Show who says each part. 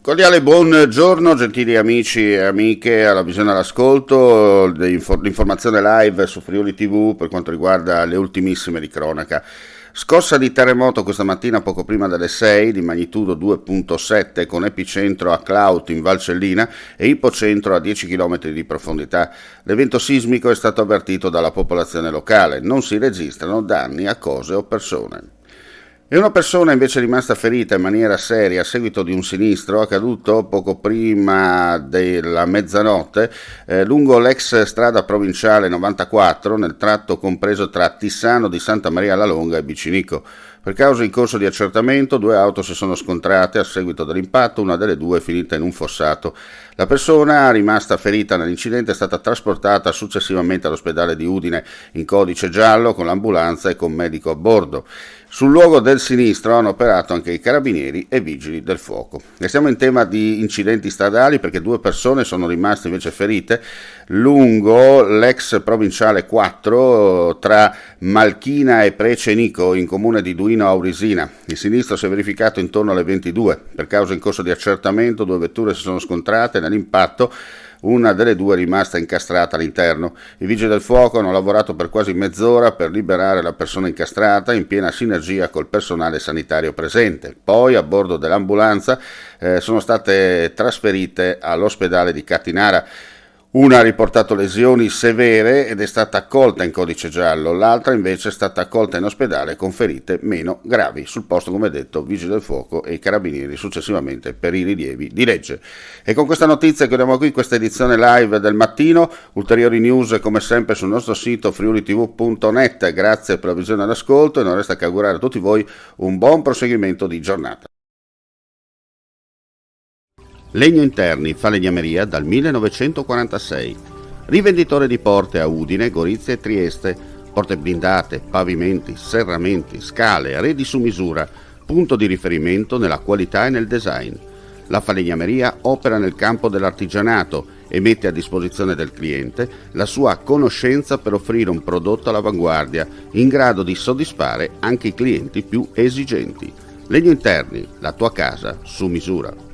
Speaker 1: Cordiale buongiorno gentili amici e amiche alla visione all'ascolto, l'informazione live su Friuli TV per quanto riguarda le ultimissime di cronaca. Scossa di terremoto questa mattina poco prima delle 6 di magnitudo 2.7 con epicentro a Claut in Valcellina e ipocentro a 10 km di profondità. L'evento sismico è stato avvertito dalla popolazione locale, non si registrano danni a cose o persone. E una persona invece è rimasta ferita in maniera seria a seguito di un sinistro accaduto poco prima della mezzanotte lungo l'ex strada provinciale 94 nel tratto compreso tra Tissano di Santa Maria la Longa e Bicinico. Per causa in corso di accertamento, 2 auto si sono scontrate a seguito dell'impatto, una delle 2 è finita in un fossato. La persona rimasta ferita nell'incidente è stata trasportata successivamente all'ospedale di Udine in codice giallo con l'ambulanza e con medico a bordo. Sul luogo del sinistro hanno operato anche i carabinieri e vigili del fuoco. E siamo in tema di incidenti stradali perché 2 persone sono rimaste invece ferite lungo l'ex provinciale 4 tra Malchina e Precenico in comune di Duino Aurisina. Il sinistro si è verificato intorno alle 22. Per causa in corso di accertamento 2 vetture si sono scontrate nell'impatto. Una delle 2 è rimasta incastrata all'interno. I vigili del fuoco hanno lavorato per quasi mezz'ora per liberare la persona incastrata in piena sinergia col personale sanitario presente. Poi, a bordo dell'ambulanza, sono state trasferite all'ospedale di Catinara. Una ha riportato lesioni severe ed è stata accolta in codice giallo, l'altra invece è stata accolta in ospedale con ferite meno gravi. Sul posto, come detto, vigili del fuoco e i carabinieri successivamente per i rilievi di legge. E con questa notizia chiudiamo qui questa edizione live del mattino. Ulteriori news come sempre sul nostro sito friulitv.net. Grazie per la visione e l'ascolto e non resta che augurare a tutti voi un buon proseguimento di giornata. Legno Interni, falegnameria dal 1946. Rivenditore di porte a Udine, Gorizia e Trieste. Porte blindate, pavimenti, serramenti, scale, arredi su misura. Punto di riferimento nella qualità e nel design. La falegnameria opera nel campo dell'artigianato e mette a disposizione del cliente la sua conoscenza per offrire un prodotto all'avanguardia in grado di soddisfare anche i clienti più esigenti. Legno Interni, la tua casa su misura.